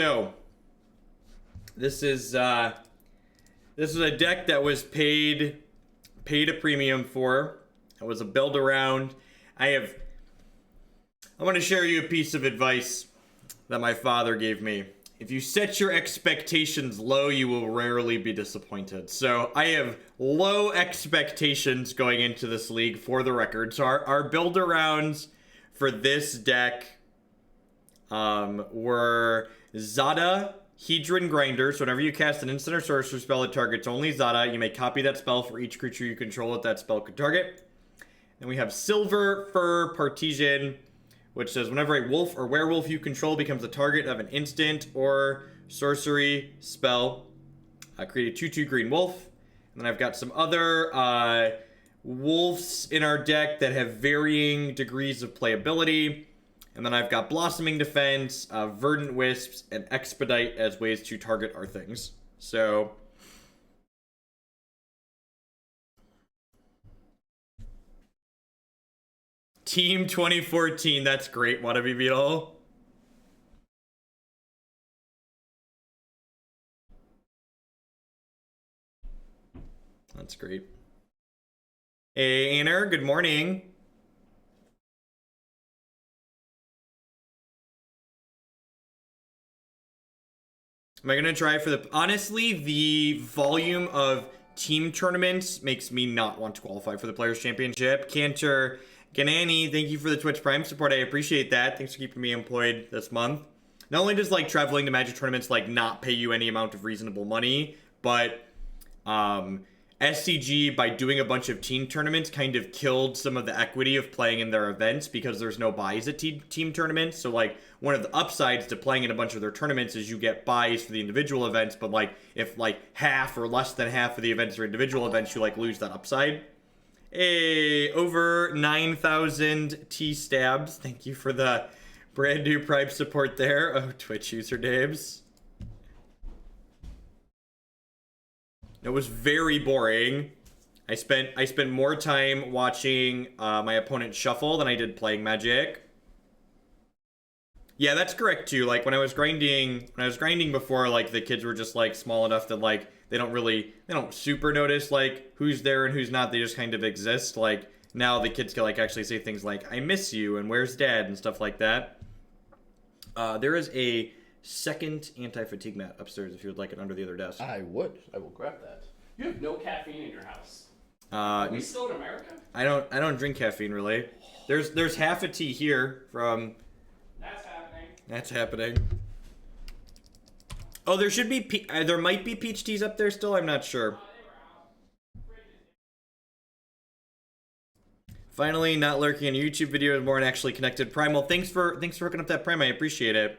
So this is a deck that was paid a premium for. It was a build around. I want to share you a piece of advice that my father gave me. If you set your expectations low, you will rarely be disappointed. So I have low expectations going into this league, for the record. So our build arounds for this deck were Zada, Hedron Grinder. So whenever you cast an instant or sorcery spell that targets only Zada, you may copy that spell for each creature you control that spell could target. Then we have Silverfur Partisan, which says whenever a wolf or werewolf you control becomes the target of an instant or sorcery spell, create a 2/2 green wolf. And then I've got some other wolves in our deck that have varying degrees of playability. And then I've got Blossoming Defense, Verdant Wisps, and Expedite as ways to target our things. So Team 2014, that's great, Wannabe Beetle. That's great. Hey, Anner, good morning. Am I going to try for the... Honestly, the volume of team tournaments makes me not want to qualify for the Players' Championship. Cantor... Ganani, thank you for the Twitch Prime support. I appreciate that. Thanks for keeping me employed this month. Not only does, like, traveling to Magic tournaments, like, not pay you any amount of reasonable money, but SCG, by doing a bunch of team tournaments, kind of killed some of the equity of playing in their events because there's no buys at team tournaments. So, like, one of the upsides to playing in a bunch of their tournaments is you get buys for the individual events, but, like, if, like, half or less than half of the events are individual events, you, like, lose that upside. Hey, over 9,000 T-stabs. Thank you for the brand new Prime support there. Oh, Twitch usernames. It was very boring. I spent more time watching my opponent shuffle than I did playing Magic. Yeah, that's correct too. Like when I was grinding before, like the kids were just like small enough that like they don't super notice like who's there and who's not. They just kind of exist. Like now the kids can like actually say things like "I miss you" and "Where's Dad" and stuff like that. There is a second anti-fatigue mat upstairs if you would like it under the other desk. I would. I will grab that. You have no caffeine in your house. Are we still in America? I don't drink caffeine really. There's half a tea here from. That's happening. That's happening. Oh, there should be there might be peach teas up there still. I'm not sure. Finally, not lurking in a YouTube video, more an actually connected Prime. Well, thanks for hooking up that Prime. I appreciate it.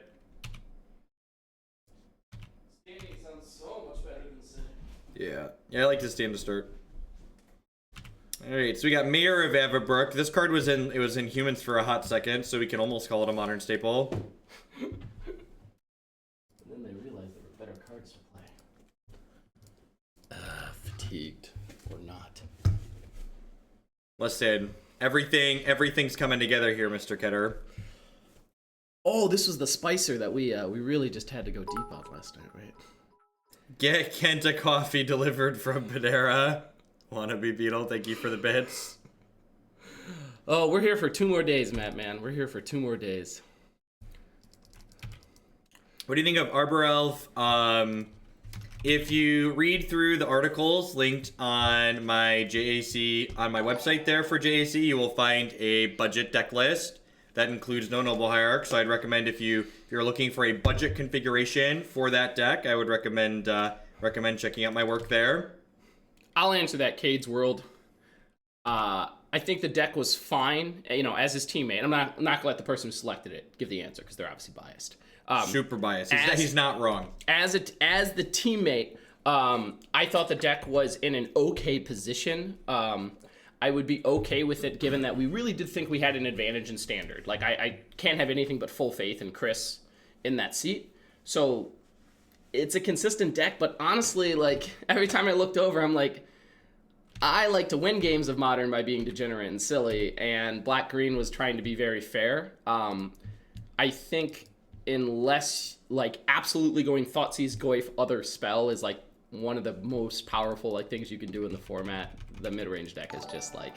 Standing sounds so much better than sitting. Yeah, I like to stand to start. All right, so we got Mayor of Avabruck. This card was in Humans for a hot second, so we can almost call it a modern staple. And then they realized there were better cards to play. Fatigued or not. Listen, everything's coming together here, Mr. Ketter. Oh, this was the Spicer that we really just had to go deep on last night, right? Get Kenta coffee delivered from Panera. Wannabe Beetle, thank you for the bits. Oh, we're here for 2 more days, Matt, man. We're here for 2 more days. What do you think of Arbor Elf? If you read through the articles linked on my JAC, on my website there for JAC, you will find a budget deck list that includes no Noble Hierarch. So I'd recommend if you're looking for a budget configuration for that deck, I would recommend checking out my work there. I'll answer that, Cade's World. I think the deck was fine, you know, as his teammate. I'm not gonna let the person who selected it give the answer because they're obviously biased. Super biased. He's not wrong. As the teammate, I thought the deck was in an okay position. I would be okay with it given that we really did think we had an advantage in Standard. Like I can't have anything but full faith in Chris in that seat. So it's a consistent deck, but honestly, like every time I looked over, I'm like, I like to win games of Modern by being degenerate and silly, and Black-Green was trying to be very fair. I think unless like absolutely going Thoughtseize Goyf other spell is like one of the most powerful like things you can do in the format. The mid-range deck is just like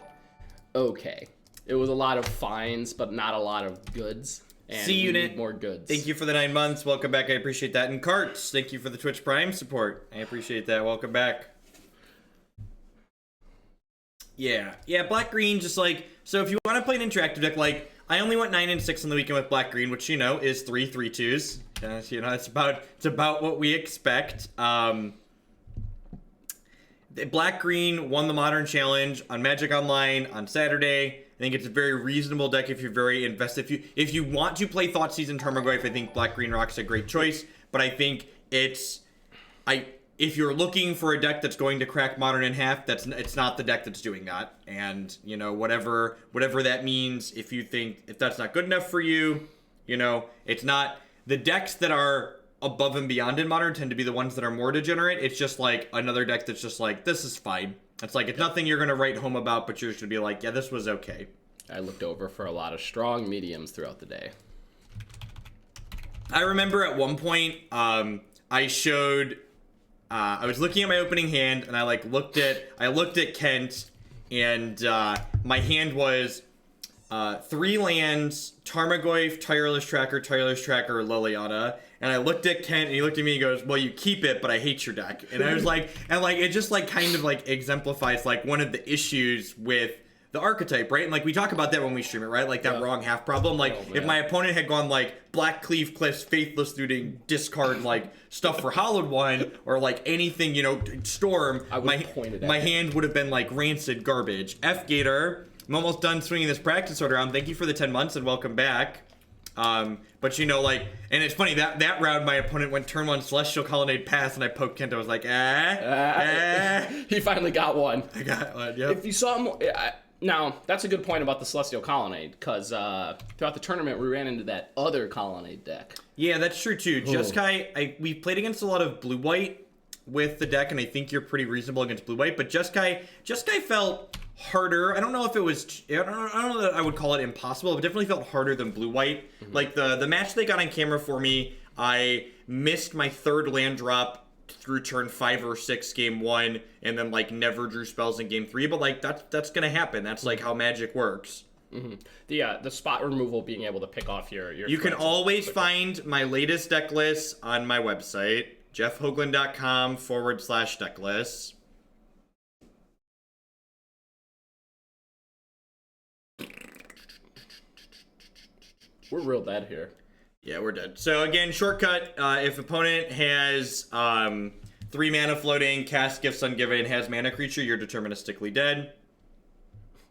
okay. It was a lot of fines, but not a lot of goods. And C Unit, need more goods. Thank you for the 9 months. Welcome back. I appreciate that. And Carts, thank you for the Twitch Prime support. I appreciate that. Welcome back. Yeah, black green. Just like so, if you want to play an interactive deck, like I only went 9 and 6 on the weekend with black green, which you know is 3/3/2s. You know, it's about what we expect. Black green won the Modern Challenge on Magic Online on Saturday. I think it's a very reasonable deck if you're very invested. If you want to play Thoughtseize and Tarmogoyf, I think Black Green Rock's a great choice. But I think if you're looking for a deck that's going to crack Modern in half, it's not the deck that's doing that. And you know whatever that means. If that's not good enough for you, you know it's not. The decks that are above and beyond in Modern tend to be the ones that are more degenerate. It's just like another deck that's just like this is fine. It's like, it's nothing you're going to write home about, but you're just going to be like, yeah, this was okay. I looked over for a lot of strong mediums throughout the day. I remember at one point, I was looking at my opening hand, and I looked at Kent, and my hand was 3 lands, Tarmogoyf, Tireless Tracker, Liliana. And I looked at Kent, and he looked at me and he goes, well, you keep it, but I hate your deck. And I was like, it just kind of exemplifies one of the issues with the archetype, right? And we talk about that when we stream it, right? That wrong half problem. If my opponent had gone Black Cleave Cliffs, Faithless Looting, discard stuff for Hollowed One, or anything, Storm, my hand would have been rancid garbage. F Gator, I'm almost done swinging this practice order around. Thank you for the 10 months and welcome back. But and it's funny that round my opponent went turn 1 Celestial Colonnade pass and I poked Kent. I was like, He finally got one. I got one. Yep. If you saw him, now that's a good point about the Celestial Colonnade because throughout the tournament we ran into that other Colonnade deck. Yeah, that's true too. Jeskai, we played against a lot of blue-white with the deck, and I think you're pretty reasonable against blue-white. But Jeskai felt harder. I don't know if it was. I don't know that I would call it impossible. It definitely felt harder than blue-white. Mm-hmm. The match they got on camera for me, I missed my 3rd land drop through turn 5 or 6 game 1, and then never drew spells in game 3. But that's gonna happen. That's how Magic works. Mm-hmm. The spot removal, being able to pick off your you can always find my latest deck list on my website, jeffhoagland.com/deck lists. We're real dead here. Yeah, we're dead. So again, shortcut, if opponent has 3 mana floating, cast Gifts Ungiven, has mana creature, you're deterministically dead.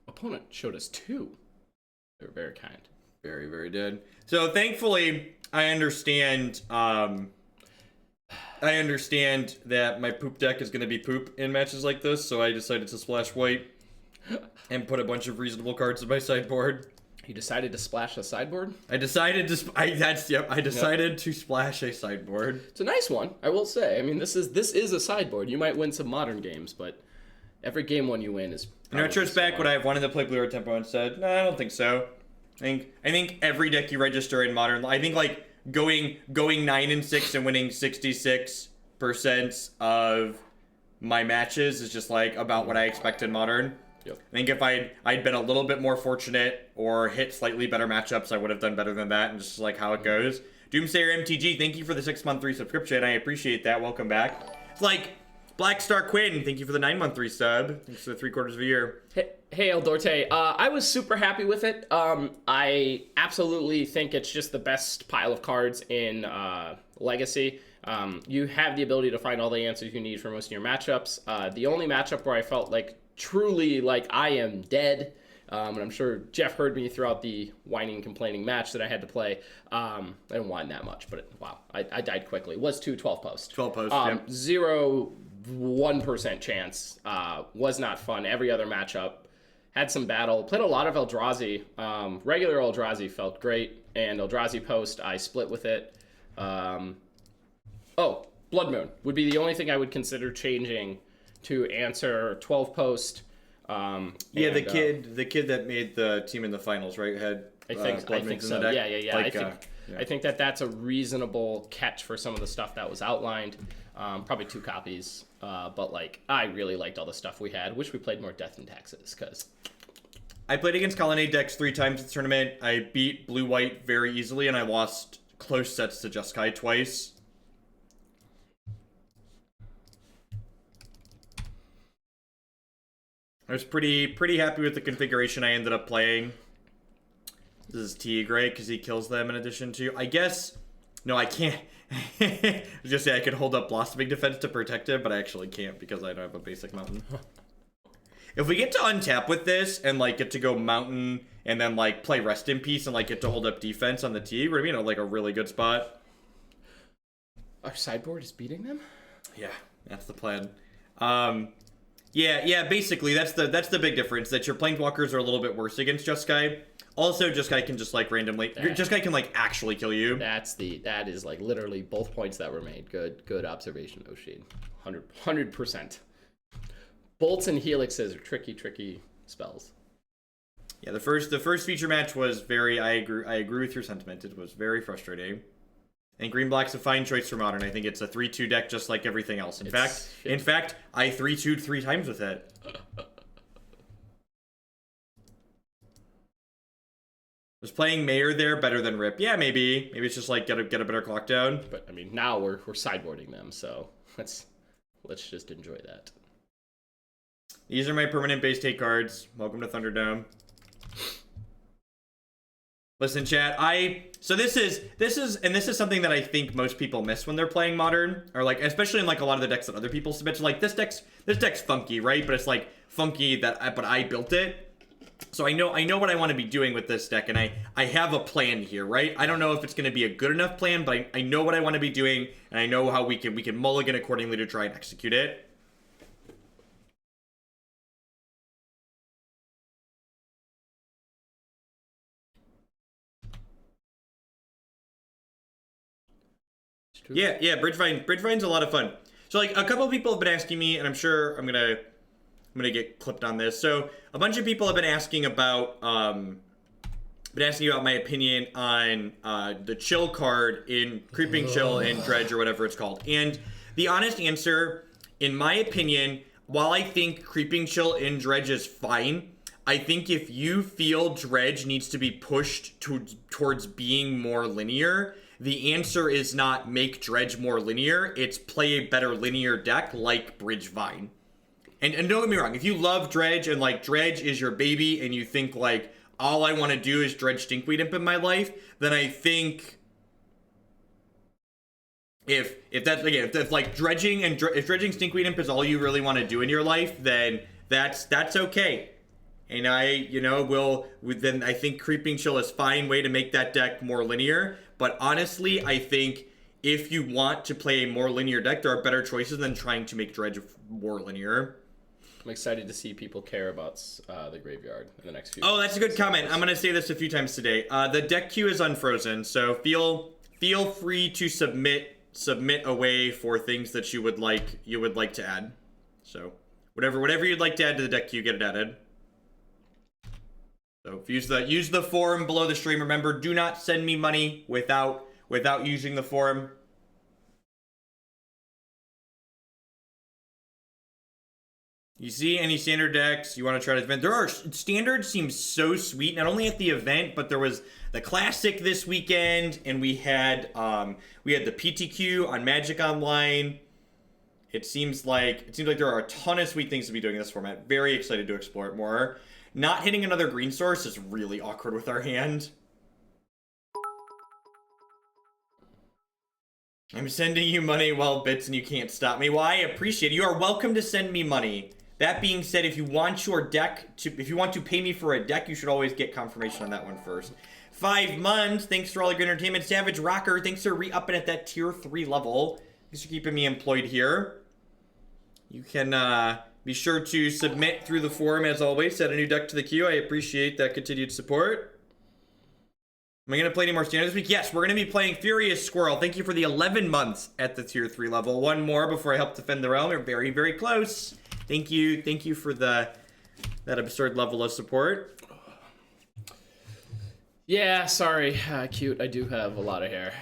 Opponent showed us 2. They were very kind. Very, very dead. So thankfully, I understand that my poop deck is going to be poop in matches like this, so I decided to splash white and put a bunch of reasonable cards in my sideboard. You decided to splash a sideboard? I decided to to splash a sideboard. It's a nice one, I will say. I mean, this is a sideboard. You might win some Modern games, but every game one you win is. In retrospect, would I have wanted to play Blue or Tempo instead? No, I don't think so. I think every deck you register in Modern, I think going 9 and 6 and winning 66% of my matches is just about what I expect in Modern. Yep. I think if I'd been a little bit more fortunate or hit slightly better matchups, I would have done better than that, and just how it goes. Doomsayer MTG, thank you for the 6-month resubscription. I appreciate that. Welcome back. It's Black Star Quinn, thank you for the 9-month resub. Thanks for the 3/4 of a year. Hey El Dorte, I was super happy with it. I absolutely think it's just the best pile of cards in Legacy. You have the ability to find all the answers you need for most of your matchups. The only matchup where I felt truly I am dead, and I'm sure Jeff heard me throughout the whining, complaining match that I had to play. I didn't whine that much, but wow, I died quickly. Was 2 12 post. 12 post, yep. 1% chance. Was not fun. Every other matchup had some battle. Played a lot of Eldrazi. Regular Eldrazi felt great, and Eldrazi post I split with it. Blood Moon would be the only thing I would consider changing to answer 12 post. The kid that made the team in the finals, right? Had I think so. Yeah. I think that that's a reasonable catch for some of the stuff that was outlined. Probably 2 copies, but like I really liked all the stuff we had. Wish we played more Death and Taxes, because I played against Colonnade decks 3 times in the tournament. I beat blue-white very easily, and I lost close sets to Jeskai twice. I was pretty happy with the configuration I ended up playing. This is Teeg, right? Because he kills them in addition to... I guess... No, I can't. I was just say I could hold up Blossoming Defense to protect him, but I actually can't because I don't have a basic mountain. If we get to untap with this and, like, get to go mountain and then, like, play Rest in Peace and, like, get to hold up defense on the Teeg, we're gonna be in, like, a really good spot. our sideboard is beating them. Yeah, that's the plan. Yeah, basically, that's the big difference, that your Planeswalkers are a little bit worse against Jeskai. Also, Jeskai can just, like, randomly... Jeskai can, like, actually kill you. That is, like, literally both points that were made. Good observation, Oshin. 100%. Bolts and Helixes are tricky spells. Yeah, the first feature match was very... I agree with your sentiment. It was very frustrating. And green black's a fine choice for Modern. I think it's a 3-2 deck just like everything else. In fact, I 3-2'd 3 times with it. Was playing Mayor there better than Rip? Yeah, maybe. Maybe it's just like get a better clock down. But I mean, now we're sideboarding them, so let's just enjoy that. These are my permanent base take cards. Welcome to Thunderdome. Listen, chat. So this is something that I think most people miss when they're playing Modern, or like especially in like a lot of the decks that other people submit. So like this deck's funky, right? But it's like funky but I built it. So I know what I want to be doing with this deck, and I have a plan here, right? I don't know if it's going to be a good enough plan, but I know what I want to be doing, and I know how we can mulligan accordingly to try and execute it. Yeah, Bridgevine's a lot of fun. So like a couple of people have been asking me, and I'm sure I'm gonna get clipped on this. So a bunch of people have been asking about my opinion on the chill card in Creeping Chill in Dredge or whatever it's called. And the honest answer, in my opinion, while I think Creeping Chill in Dredge is fine, I think if you feel Dredge needs to be pushed towards being more linear, the answer is not make Dredge more linear, it's play a better linear deck like Bridgevine. And don't get me wrong, if you love Dredge and like Dredge is your baby and you think like all I want to do is Dredge Stinkweed Imp in my life, then I think if that's again if like dredging Stinkweed Imp is all you really want to do in your life, then that's okay. And then I think Creeping Chill is a fine way to make that deck more linear. But honestly, I think if you want to play a more linear deck, there are better choices than trying to make Dredge more linear. I'm excited to see people care about the graveyard in the next few. Oh, that's a good comment. I'm gonna say this a few times today. The deck queue is unfrozen, so feel free to submit away for things that you would like to add. So whatever you'd like to add to the deck queue, get it added. So use the forum below the stream. Remember, do not send me money without using the forum. You see any standard decks you want to try to event? There are standard seems so sweet. Not only at the event, but there was the classic this weekend, and we had the PTQ on Magic Online. It seems like there are a ton of sweet things to be doing in this format. Very excited to explore it more. Not hitting another green source is really awkward with our hand. I'm sending you money while bits and you can't stop me. Well, I appreciate it. You are welcome to send me money. That being said, if you want to pay me for a deck, you should always get confirmation on that one first. 5 months. Thanks for all the good entertainment. Savage Rocker, thanks for re-upping at that tier 3 level. Thanks for keeping me employed here. You can be sure to submit through the forum as always. Set a new deck to the queue. I appreciate that continued support. Am I going to play any more standard this week? Yes, we're going to be playing Furious Squirrel. Thank you for the 11 months at the tier 3 level. One more before I help defend the realm. We're very, very close. Thank you for that absurd level of support. Yeah, sorry, cute. I do have a lot of hair.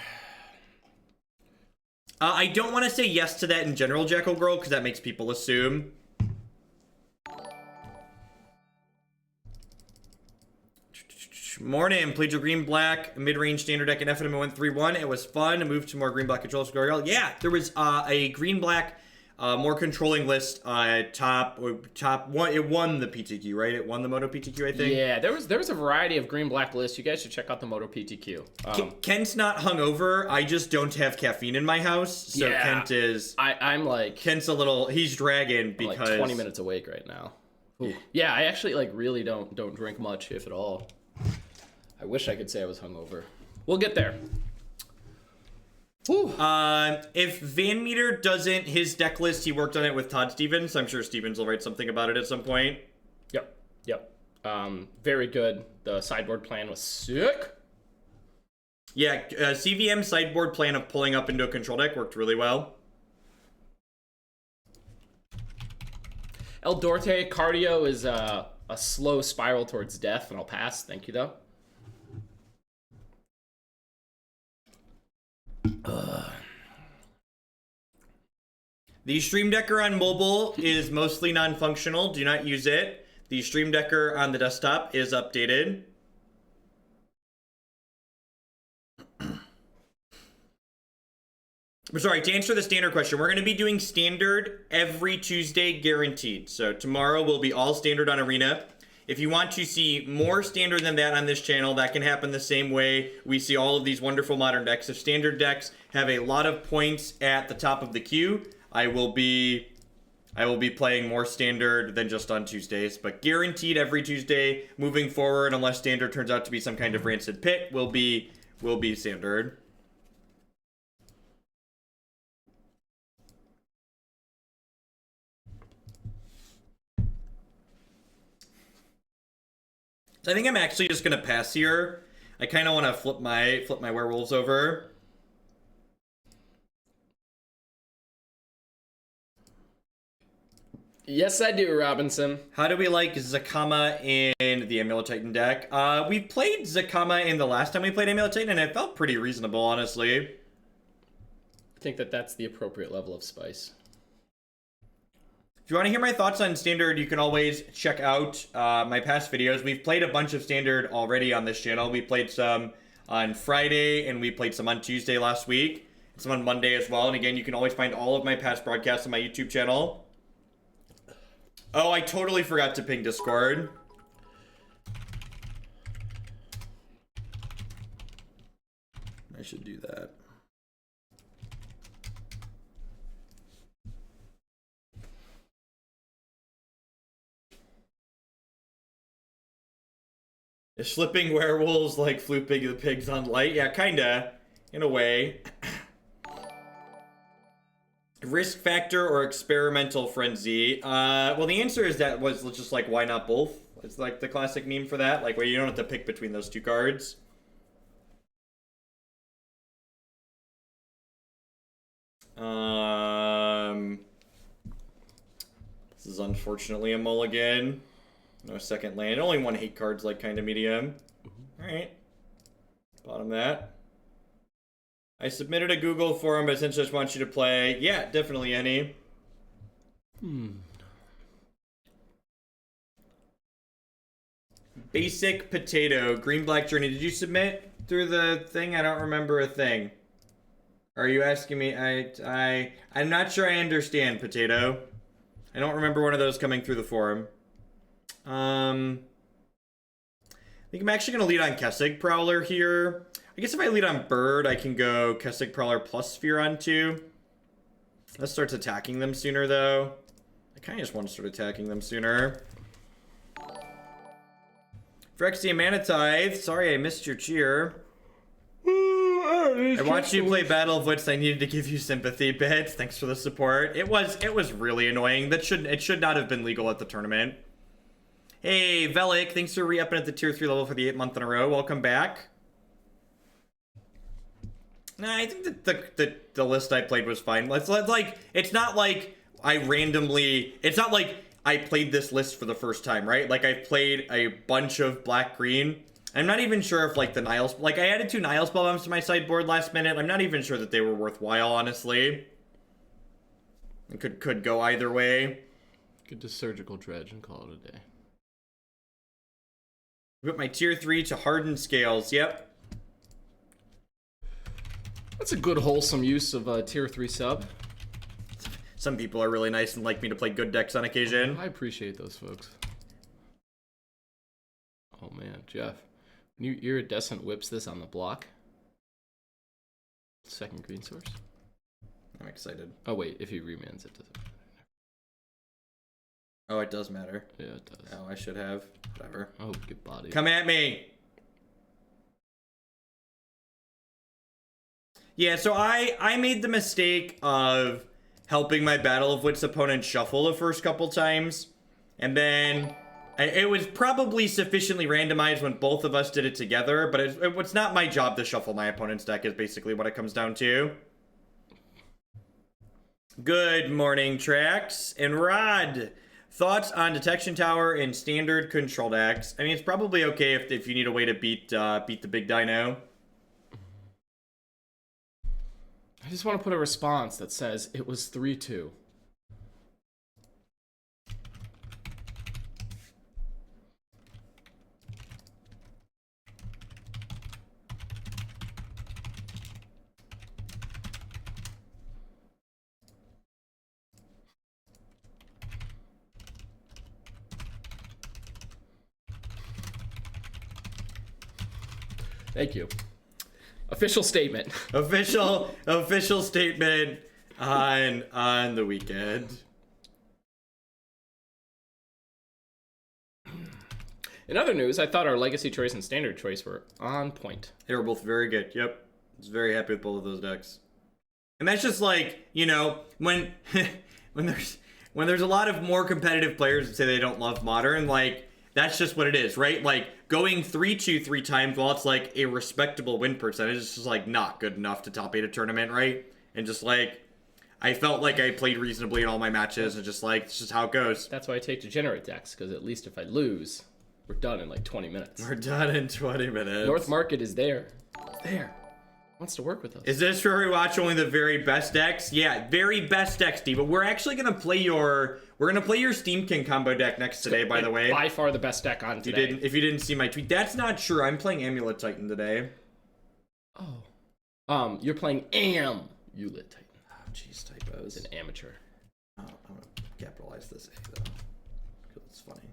I don't want to say yes to that in general, Jackal Girl, because that makes people assume. Morning, played your green black mid-range standard deck in FNM. Went 3-1. It was fun. I moved to more green black controls. Yeah, there was a green black more controlling list. Top one. It won the PTQ, right? It won the Moto PTQ, I think. Yeah, there was a variety of green black lists. You guys should check out the Moto PTQ. Kent's not hungover. I just don't have caffeine in my house, so yeah, Kent is. I'm like. Kent's a little. He's dragging because I'm like 20 minutes awake right now. Yeah, I actually like really don't drink much, if at all. I wish I could say I was hungover. We'll get there. Whew. If Van Meter doesn't his deck list, he worked on it with Todd Stevens. I'm sure Stevens will write something about it at some point. Yep. Very good. The sideboard plan was sick. Yeah, CVM sideboard plan of pulling up into a control deck worked really well. El Dorte, cardio is a slow spiral towards death, and I'll pass. Thank you, though. The Stream Decker on mobile is mostly non-functional. Do not use it. The Stream Decker on the desktop is updated. Sorry, to answer the standard question, we're going to be doing standard every Tuesday guaranteed. So tomorrow will be all standard on Arena. If you want to see more standard than that on this channel, that can happen the same way we see all of these wonderful modern decks. If standard decks have a lot of points at the top of the queue, I will be playing more standard than just on Tuesdays, but guaranteed every Tuesday moving forward, unless standard turns out to be some kind of rancid pit, will be standard. So I think I'm actually just gonna pass here. I kind of want to flip my werewolves over. Yes, I do, Robinson. How do we like Zakama in the Amulet Titan deck? We played Zakama in the last time we played Amulet Titan, and it felt pretty reasonable, honestly. I think that's the appropriate level of spice. If you want to hear my thoughts on Standard, you can always check out my past videos. We've played a bunch of Standard already on this channel. We played some on Friday, and we played some on Tuesday last week. And some on Monday as well. And again, you can always find all of my past broadcasts on my YouTube channel. Oh, I totally forgot to ping Discord. I should do that. Is flipping werewolves like flooping the pigs on light? Yeah, kinda, in a way. Risk factor or experimental frenzy? Well, the answer is that was just like, why not both? It's like the classic meme for that. Like, where you don't have to pick between those two cards. This is unfortunately a mulligan. No second land. Only one hate card's like kind of medium. Alright. Bottom that. I submitted a Google form, but essentially just want you to play. Yeah, definitely any. Basic potato. Green black journey. Did you submit through the thing? I don't remember a thing. Are you asking me? I'm not sure I understand, potato. I don't remember one of those coming through the forum. I think I'm actually going to lead on Kessig Prowler here. I guess if I lead on Bird, I can go Kessig Prowler plus Sphere on 2. That starts attacking them sooner, though. I kind of just want to start attacking them sooner. Phyrexia Mana Tithe. Sorry I missed your cheer. I watched you play Battle of Wits. I needed to give you sympathy bits. Thanks for the support. It was really annoying. It should not have been legal at the tournament. Hey, Velik, thanks for re-upping at the tier 3 level for the 8th month in a row. Welcome back. Nah, I think that the list I played was fine. Let's like, it's not like it's not like I played this list for the first time, right? Like, I've played a bunch of black-green. I'm not even sure if, like, the Nile... Like, I added 2 Nile spellbombs to my sideboard last minute. I'm not even sure that they were worthwhile, honestly. It could go either way. Get to Surgical Dredge and call it a day. Put my tier 3 to Hardened Scales. Yep. That's a good, wholesome use of a tier 3 sub. Some people are really nice and like me to play good decks on occasion. I appreciate those folks. Oh man, Jeff. When you Iridescent Whips this on the block. Second green source. I'm excited. Oh wait, if he remands it doesn't matter. Oh, it does matter. Yeah, it does. Oh, I should have. Whatever. Oh, get body. Come at me! Yeah, so I made the mistake of helping my Battle of Wits opponent shuffle the first couple times. And then it was probably sufficiently randomized when both of us did it together, but it's not my job to shuffle my opponent's deck is basically what it comes down to. Good morning, Trax. And Rod, thoughts on Detection Tower in standard control decks? I mean, it's probably okay if you need a way to beat the big dino. I just want to put a response that says it was 3-2. Thank you. Official statement. Official statement on the weekend. In other news, I thought our legacy choice and standard choice were on point. They were both very good. Yep. I was very happy with both of those decks. And that's just like, you know, when when there's a lot of more competitive players that say they don't love Modern, like, that's just what it is, right? Like, going 3-2 3 times while it's like a respectable win percentage is just like not good enough to top 8 a tournament, right? And just like, I felt like I played reasonably in all my matches and just like, it's just how it goes. That's why I take degenerate decks, because at least if I lose, we're done in like 20 minutes. We're done in 20 minutes. North Market is there. It's there. Wants to work with us. Is this where we watch only the very best decks? Yeah, very best decks, Steve. But we're actually gonna play your Steam King combo deck next today, by the way. By far the best deck on today. If you didn't see my tweet, that's not true. I'm playing Amulet Titan today. Oh. You're playing Amulet Titan. Oh, jeez, typos. It's an amateur. Oh, I'm gonna capitalize this A though, because it's funny.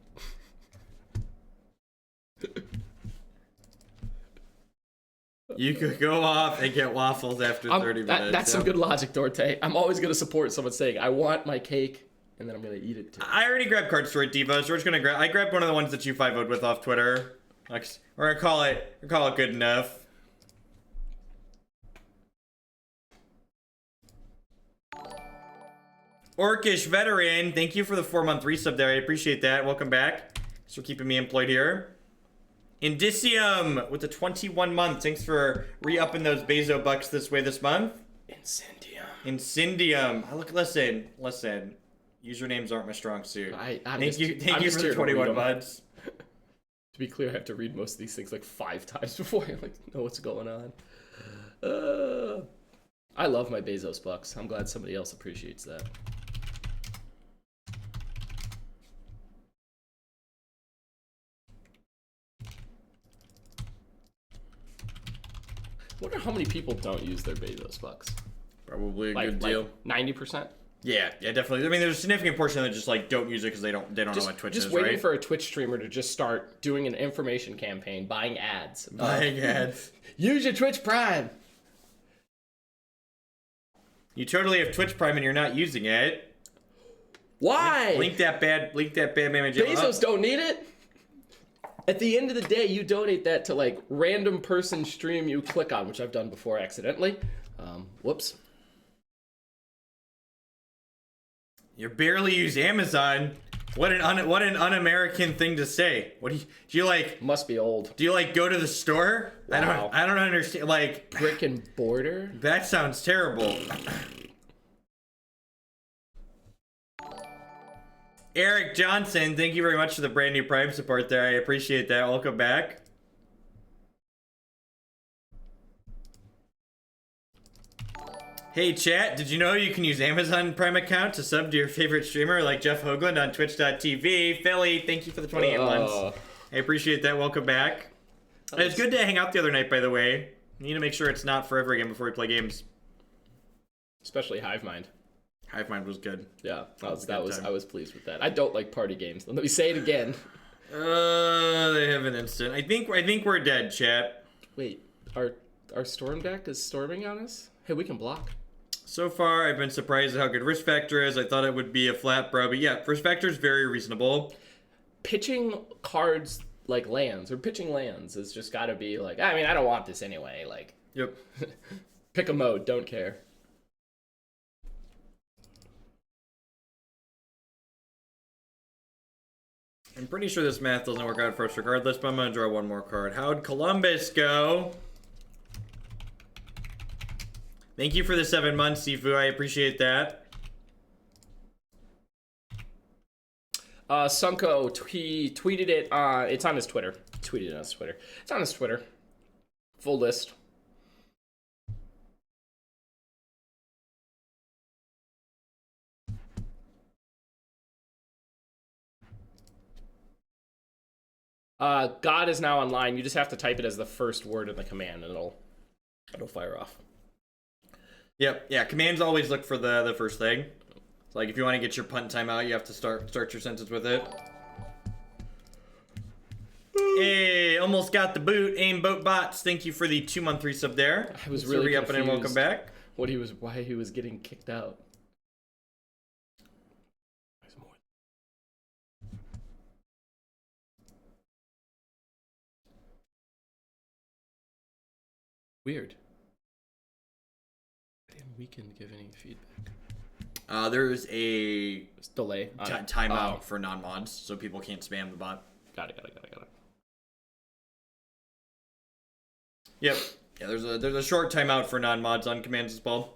You could go off and get waffles after 30 minutes. That's some good logic, Dorte. I'm always going to support someone saying, I want my cake, and then I'm going to eat it too. I already grabbed cards for it, Diva, so we're just going to I grabbed one of the ones that you 5-0'd with off Twitter. We're going to call it good enough. Orcish Veteran, thank you for the 4-month resub there. I appreciate that. Welcome back. Thanks for keeping me employed here. Indicium with the 21 months. Thanks for re-upping those Bezo bucks this way this month. Incendium. Listen. Usernames aren't my strong suit. Thank you for the 21 months. To be clear, I have to read most of these things like 5 times before I know what's going on. I love my Bezos bucks. I'm glad somebody else appreciates that. I wonder how many people don't use their Bezos bucks. Probably a good deal. 90%? Yeah, definitely. I mean, there's a significant portion that just like don't use it because they don't know what Twitch is, right? Just waiting for a Twitch streamer to just start doing an information campaign, buying ads. Buying ads. Use your Twitch Prime. You totally have Twitch Prime and you're not using it. Why? Link that bad man. Bezos don't need it. At the end of the day, you donate that to like random person stream you click on, which I've done before accidentally. Whoops. You barely use Amazon. What an un-American thing to say. What do you like? Must be old. Do you like go to the store? Wow. I don't understand. Like brick and mortar. That sounds terrible. Eric Johnson, thank you very much for the brand new Prime support there. I appreciate that. Welcome back. Hey chat, did you know you can use Amazon Prime account to sub to your favorite streamer like Jeff Hoagland on twitch.tv? Philly, thank you for the 28 months. I appreciate that. Welcome back. It was good to hang out the other night, by the way. Need to make sure it's not forever again before we play games. Especially Hive Mind. Hive Mind was good. Yeah, I was pleased with that. I don't like party games. Let me say it again. They have an instant. I think we're dead, chat. Wait, our storm deck is storming on us? Hey, we can block. So far, I've been surprised at how good risk factor is. I thought it would be a flat bro, but yeah, risk factor is very reasonable. Pitching cards like lands, or pitching lands, has just got to be like, I mean, I don't want this anyway. Like, yep. Pick a mode, don't care. I'm pretty sure this math doesn't work out for us regardless, but I'm going to draw one more card. How'd Columbus go? Thank you for the 7 months, Sifu. I appreciate that. Sunko, he tweeted it. It's on his Twitter. Tweeted it on his Twitter. It's on his Twitter. Full list. God is now online. You just have to type it as the first word in the command, and it'll fire off. Yep. Yeah. Commands always look for the first thing. It's like if you want to get your punt time out, you have to start your sentence with it. Hey, almost got the boot. Aim boat bots. Thank you for the 2-month resub there. I was really up and welcome back. Why he was getting kicked out. Weird. We can give any feedback. There's a delay timeout for non-mods, so people can't spam the bot. Got it. Yep. Yeah, there's a short timeout for non-mods on commands as well.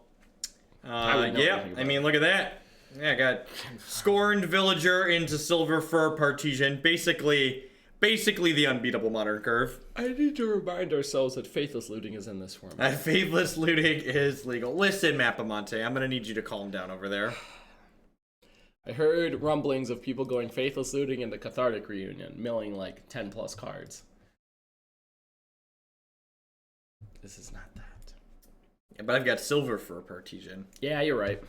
Yeah, I mean, look at that. Yeah, I got Scorned Villager into Silverfur Partisan. Basically the unbeatable modern curve. I need to remind ourselves that faithless looting is in this format. Faithless looting is legal. Listen, Mapamonte, I'm gonna need you to calm down over there. I heard rumblings of people going faithless looting into Cathartic Reunion, milling like 10 plus cards. This is not that. Yeah, but I've got Silverfur Partisan. Yeah, you're right.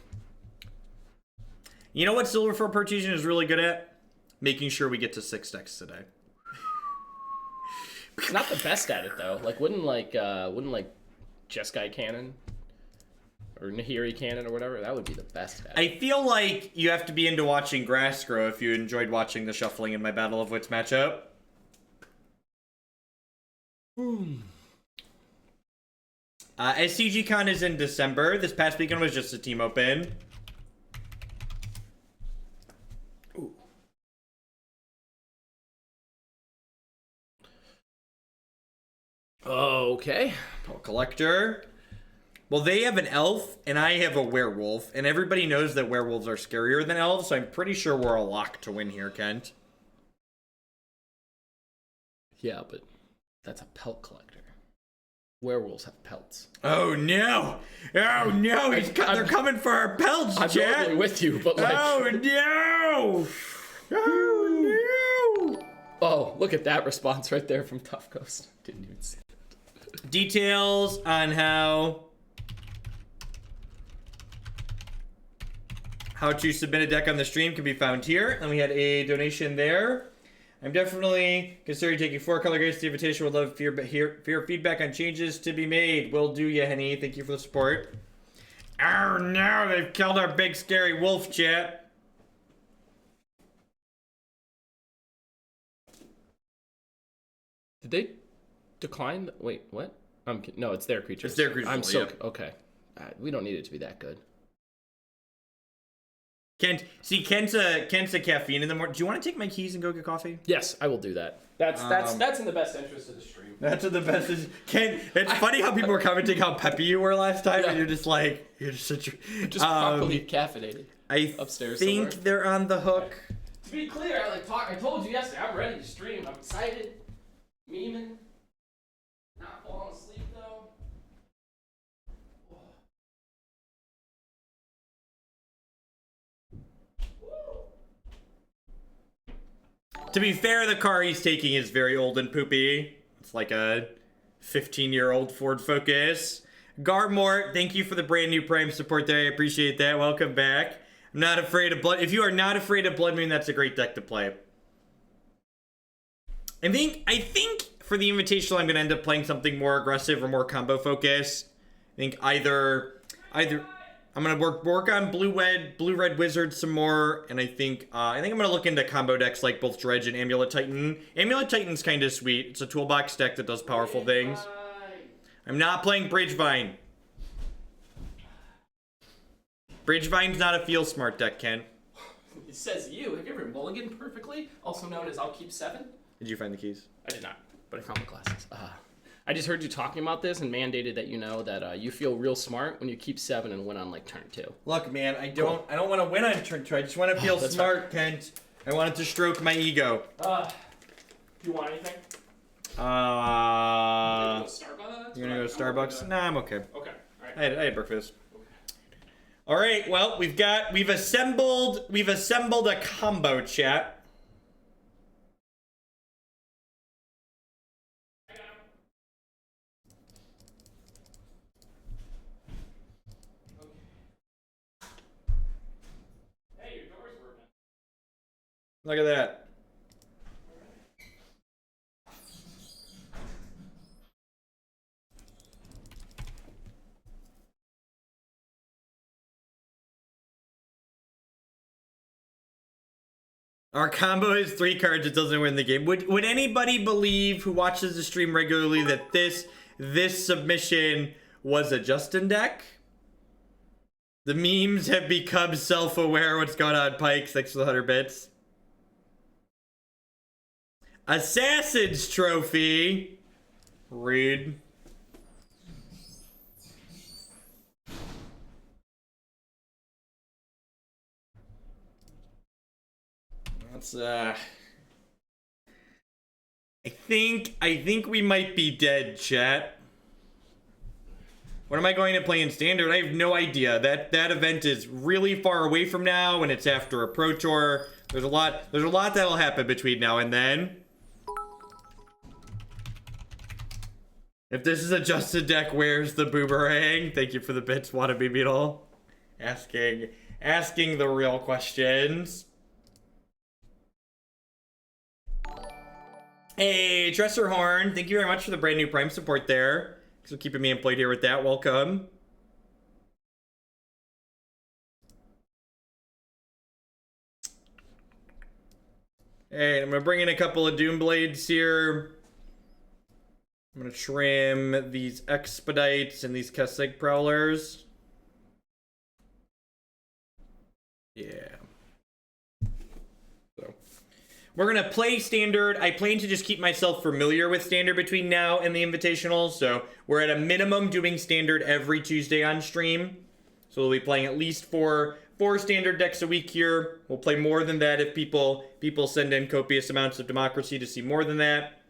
You know what Silverfur Partisan is really good at? Making sure we get to 6 decks today. It's not the best at it though. Like wouldn't Jeskai Cannon or Nahiri Cannon or whatever, that would be the best at it. I feel like you have to be into watching grass grow if you enjoyed watching the shuffling in my Battle of Wits matchup. SCGCon is in December. This past weekend was just a team open. Okay. Collector. Well, they have an elf, and I have a werewolf, and everybody knows that werewolves are scarier than elves, so I'm pretty sure we're a lock to win here, Kent. Yeah, but that's a pelt collector. Werewolves have pelts. Oh, no! Oh, no! They're coming for our pelts, I'm chat! totally with you, but like... Oh, no! Oh, no! Oh, look at that response right there from Tough Ghost. Didn't even see that. Details on how to submit a deck on the stream can be found here, and we had a donation there. I'm definitely considering taking 4 color grades to the invitation. Would love to hear feedback on changes to be made. Will do, ya, Henny. Thank you for the support. Oh no, they've killed our big scary wolf, chat. Did they decline? Wait, what? No, it's their creature. It's their creature. I'm so okay. We don't need it to be that good. Kent's a caffeine in the morning. Do you want to take my keys and go get coffee? Yes, I will do that. That's in the best interest of the stream. That's in the best. Ken, it's funny how people were commenting how peppy you were last time, and you're just such a properly caffeinated. Upstairs. I think they're on the hook. To be clear, I told you yesterday, I'm ready to stream. I'm excited. Memeing. Not falling asleep though. To be fair, the car he's taking is very old and poopy. It's like a 15-year-old Ford Focus. Garmort, thank you for the brand new Prime support there. I appreciate that. Welcome back. I'm not afraid of Blood. If you are not afraid of Blood Moon, that's a great deck to play. I think for the Invitational, I'm going to end up playing something more aggressive or more combo focused. I think either I'm going to work on Blue-Red Wizard some more, and I think I'm going to look into combo decks like both Dredge and Amulet Titan. Amulet Titan's kind of sweet. It's a toolbox deck that does powerful things. I'm not playing Bridgevine. Bridgevine's not a feel smart deck, Ken. It says you. Have you ever mulliganed perfectly? Also known as I'll keep 7? Did you find the keys? I did not, but I found the glasses. I just heard you talking about this and mandated that you know that you feel real smart when you keep 7 and win on like turn 2. Look, man, I don't want to win on turn 2. I just want to feel smart, Kent. I want it to stroke my ego. Do you want anything? You gonna go to Starbucks? Nah, I'm okay. Okay. All right. I had breakfast. All right. Well, we've assembled a combo chat. Hey, your door's working. Look at that. Our combo is 3 cards, it doesn't win the game. Would anybody believe who watches the stream regularly that this submission was a Justin deck? The memes have become self-aware what's going on, Pike. Thanks for the 100 bits. Assassin's Trophy. Rude. Let's I think we might be dead, chat. What am I going to play in Standard? I have no idea. That event is really far away from now, and it's after a Pro Tour. There's a lot that'll happen between now and then. If this is a Justin deck, where's the boomerang? Thank you for the bits, Wannabe Beetle. Asking the real questions. Hey, Dresser Horn, thank you very much for the brand new Prime support there. So keeping me employed here with that. Welcome. Hey, I'm gonna bring in a couple of Doom Blades here. I'm gonna trim these Expedites and these Kessig Prowlers. Yeah. So we're gonna play Standard. I plan to just keep myself familiar with Standard between now and the Invitational. So we're at a minimum doing Standard every Tuesday on stream. So we'll be playing at least four Standard decks a week here. We'll play more than that if people send in copious amounts of Democracy to see more than that.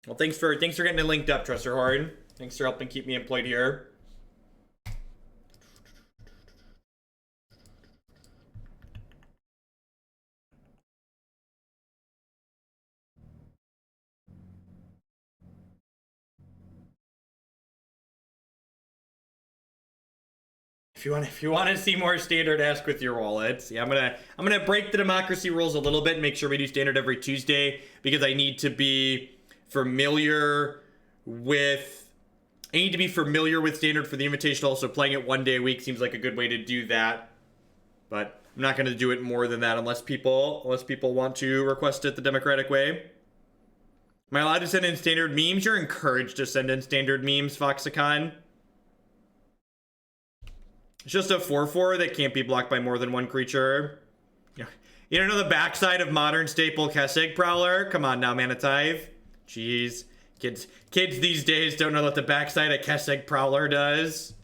Well, thanks for getting it linked up, Dresser Horn. Thanks for helping keep me employed here. If you want to see more Standard, ask with your wallets. Yeah, I'm gonna break the Democracy rules a little bit and make sure we do Standard every Tuesday because I need to be familiar with Standard for the Invitational. So playing it one day a week seems like a good way to do that. But I'm not gonna do it more than that unless people want to request it the democratic way. Am I allowed to send in Standard memes? You're encouraged to send in Standard memes, Foxicon. It's just a 4/4 that can't be blocked by more than one creature. You don't know the backside of modern staple Kessig Prowler? Come on now, Manatithe. Jeez. Kids these days don't know what the backside of Kessig Prowler does.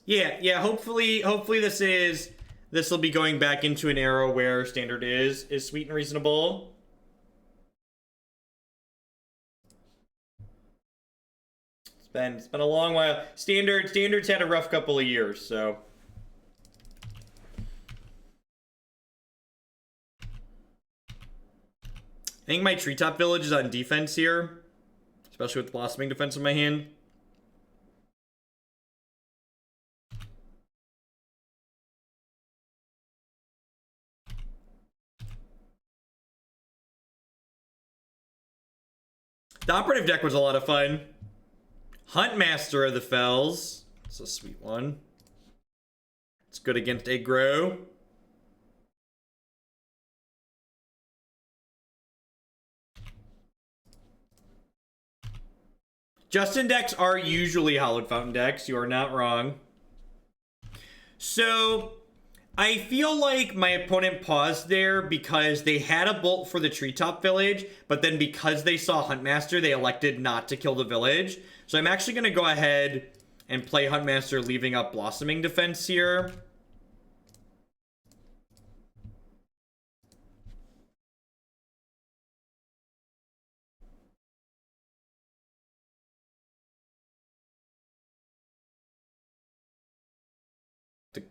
Yeah, hopefully this is this will be going back into an era where standard is sweet and reasonable. It's been a long while. Standards had a rough couple of years, so. I think my Treetop Village is on defense here, especially with Blossoming Defense in my hand. The operative deck was a lot of fun. Huntmaster of the Fells. It's a sweet one. It's good against aggro. Justin decks are usually Hallowed Fountain decks. You are not wrong. So, I feel like my opponent paused there because they had a bolt for the Treetop Village, but then because they saw Huntmaster, they elected not to kill the village. So I'm actually going to go ahead and play Huntmaster, leaving up Blossoming Defense here.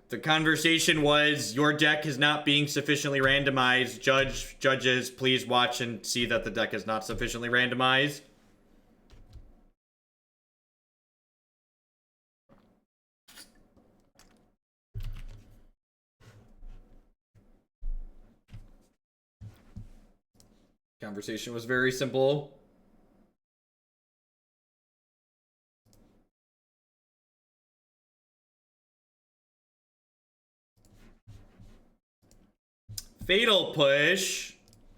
The conversation was, your deck is not being sufficiently randomized. Judges, please watch and see that the deck is not sufficiently randomized. Conversation was very simple. Fatal Push.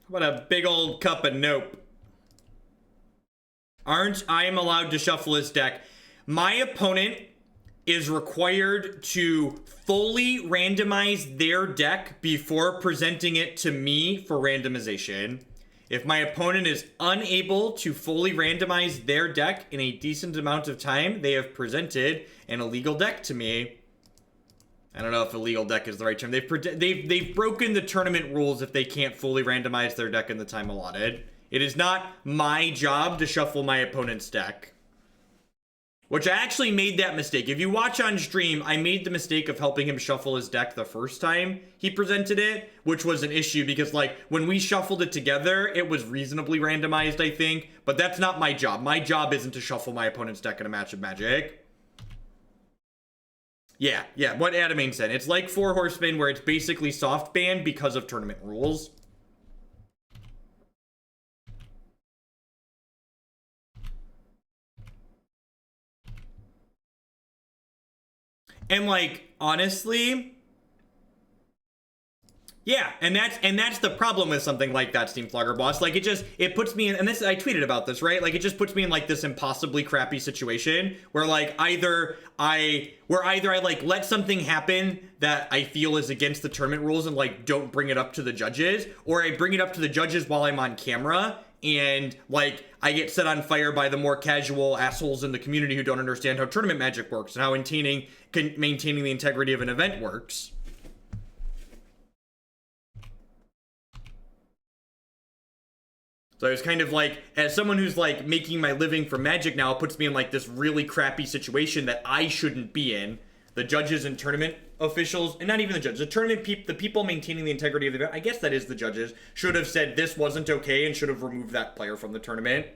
What a big old cup of nope. Aren't I am allowed to shuffle his deck? My opponent is required to fully randomize their deck before presenting it to me for randomization. If my opponent is unable to fully randomize their deck in a decent amount of time, they have presented an illegal deck to me. I don't know if illegal deck is the right term. They've broken the tournament rules if they can't fully randomize their deck in the time allotted. It is not my job to shuffle my opponent's deck. Which I actually made that mistake. If you watch on stream, I made the mistake of helping him shuffle his deck the first time he presented it, which was an issue because, like, when we shuffled it together, it was reasonably randomized, I think. But that's not my job. My job isn't to shuffle my opponent's deck in a match of Magic. Yeah, what Adamane said. It's like Four Horsemen, where it's basically soft banned because of tournament rules. And, like, honestly, yeah, and that's the problem with something like that, Steam Flogger Boss. Like, it puts me in, and this, I tweeted about this, right? Like, it just puts me in, like, this impossibly crappy situation where, like, either I like let something happen that I feel is against the tournament rules and, like, don't bring it up to the judges, or I bring it up to the judges while I'm on camera and, like, I get set on fire by the more casual assholes in the community who don't understand how tournament Magic works and how maintaining the integrity of an event works. So it's kind of like, as someone who's like making my living from Magic now, it puts me in like this really crappy situation that I shouldn't be in. The judges and tournament officials, and not even the judges, the people maintaining the integrity of the event, I guess that is the judges, should have said this wasn't okay and should have removed that player from the tournament.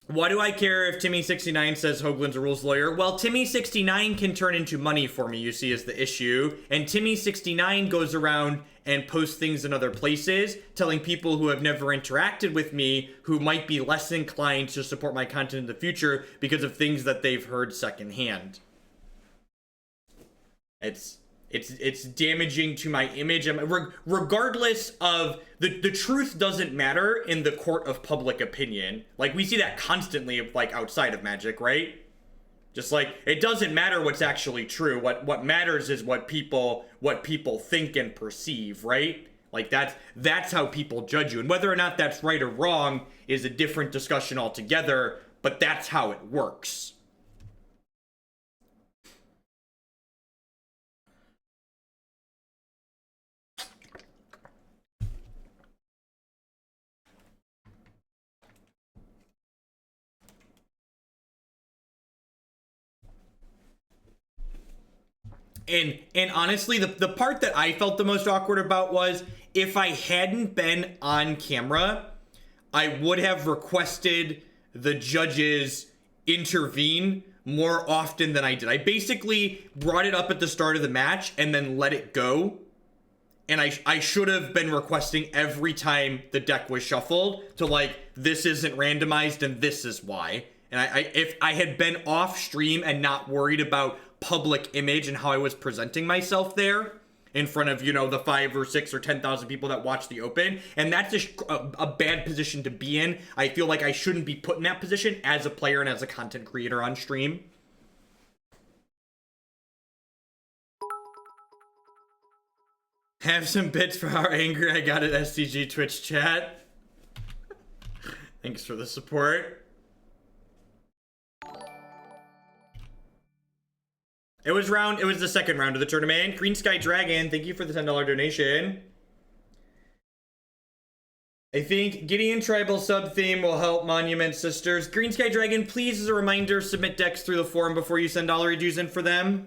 Why do I care if Timmy69 says Hoagland's a rules lawyer? Well, Timmy69 can turn into money for me, you see, is the issue. And Timmy69 goes around and posts things in other places, telling people who have never interacted with me, who might be less inclined to support my content in the future because of things that they've heard secondhand. It's damaging to my image. Regardless of the truth doesn't matter in the court of public opinion. Like, we see that constantly, like, outside of Magic, right? Just like, it doesn't matter what's actually true. What matters is what people think and perceive, right? Like, that's how people judge you. And whether or not that's right or wrong is a different discussion altogether, but that's how it works. And honestly, the part that I felt the most awkward about was if I hadn't been on camera, I would have requested the judges intervene more often than I did. I basically brought it up at the start of the match and then let it go. And I should have been requesting every time the deck was shuffled to like, this isn't randomized and this is why. And if I had been off stream and not worried about public image and how I was presenting myself there in front of, you know, the 5 or 6 or 10,000 people that watch the open, and that's a bad position to be in. I feel like I shouldn't be put in that position as a player and as a content creator on stream. Have some bits for how angry I got at STG Twitch chat. Thanks for the support. It was the second round of the tournament. Green Sky Dragon, thank you for the $10 donation. I think Gideon Tribal sub-theme will help Monument Sisters. Green Sky Dragon, please, as a reminder, submit decks through the forum before you send dollar dues in for them.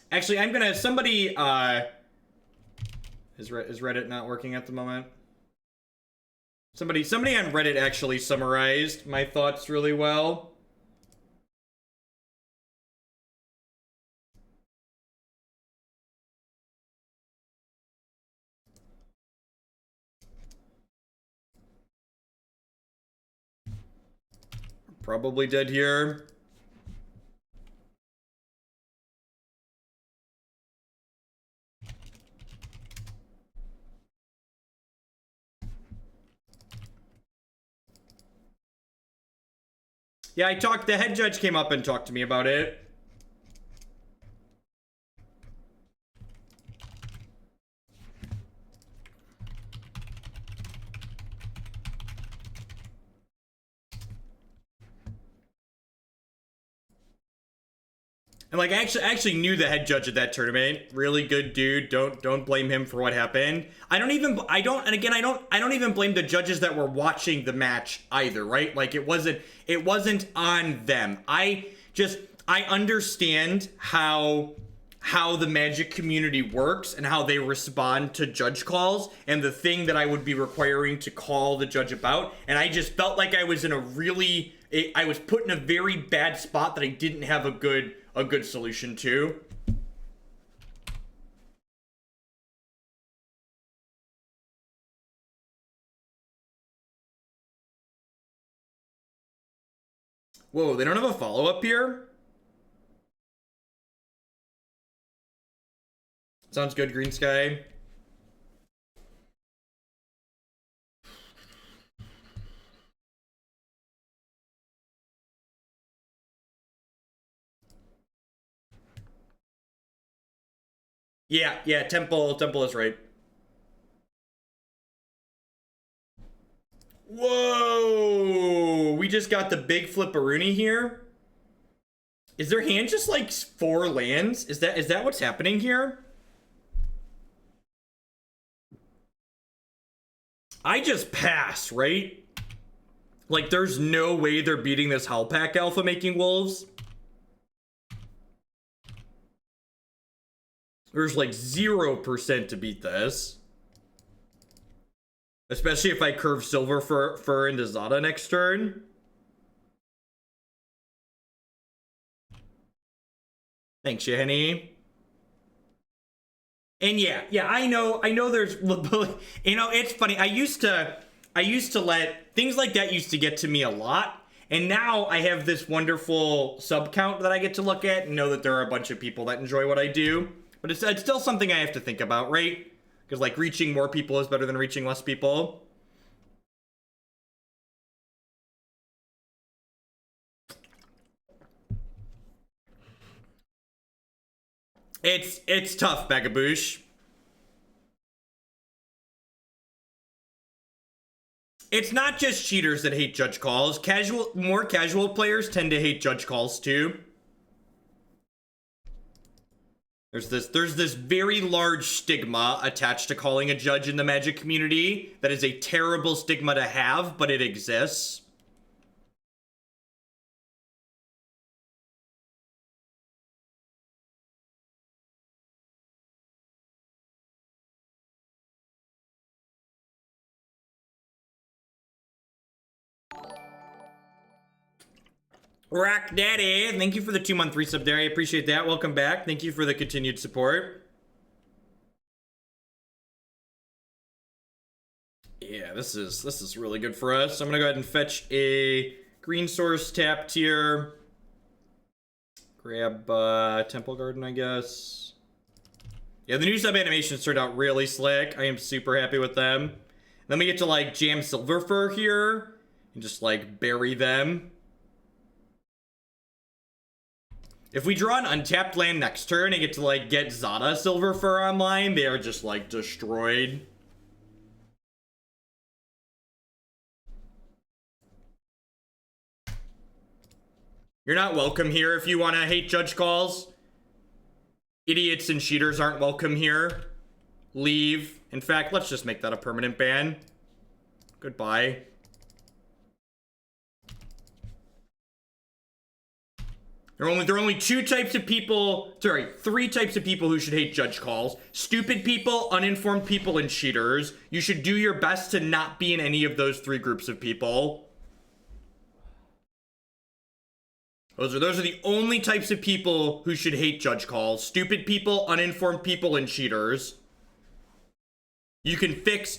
Actually, I'm gonna, somebody, is Reddit not working at the moment? Somebody on Reddit actually summarized my thoughts really well. Probably dead here. Yeah, the head judge came up and talked to me about it. And like, I actually knew the head judge at that tournament. Really good dude. Don't blame him for what happened. I don't even blame the judges that were watching the match either, right? Like it wasn't on them. I understand how the Magic community works and how they respond to judge calls and the thing that I would be requiring to call the judge about. And I just felt like I was in I was put in a very bad spot that I didn't have a good solution to. Whoa, they don't have a follow-up here? Sounds good, Green Sky. Yeah, Temple is right. Whoa! We just got the big flipperoonie here. Is their hand just like 4 lands? Is that what's happening here? I just pass, right? Like there's no way they're beating this Hellpack Alpha making wolves. There's like 0% to beat this. Especially if I curve Silverfur into Zada next turn. Thanks, Shahani. And yeah, I know there's, you know, it's funny. I used to let things like that used to get to me a lot. And now I have this wonderful sub count that I get to look at and know that there are a bunch of people that enjoy what I do. But it's still something I have to think about, right? Because like reaching more people is better than reaching less people. It's tough, Bagaboosh. It's not just cheaters that hate judge calls. More casual players tend to hate judge calls too. There's this very large stigma attached to calling a judge in the Magic community. That is a terrible stigma to have, but it exists. Rock Daddy, thank you for the 2-month resub there. I appreciate that. Welcome back. Thank you for the continued support. Yeah, this is really good for us. I'm gonna go ahead and fetch a green source tapped here. Grab Temple Garden, I guess. Yeah, the new sub animations turned out really slick. I am super happy with them. Then we get to like jam Silverfur here and just like bury them. If we draw an untapped land next turn and get to like get Zada Silverfur online, they are just like destroyed. You're not welcome here if you want to hate judge calls. Idiots and cheaters aren't welcome here. Leave. In fact, let's just make that a permanent ban. Goodbye. There are only three types of people who should hate judge calls. Stupid people, uninformed people, and cheaters. You should do your best to not be in any of those three groups of people. Those are the only types of people who should hate judge calls. Stupid people, uninformed people, and cheaters. You can fix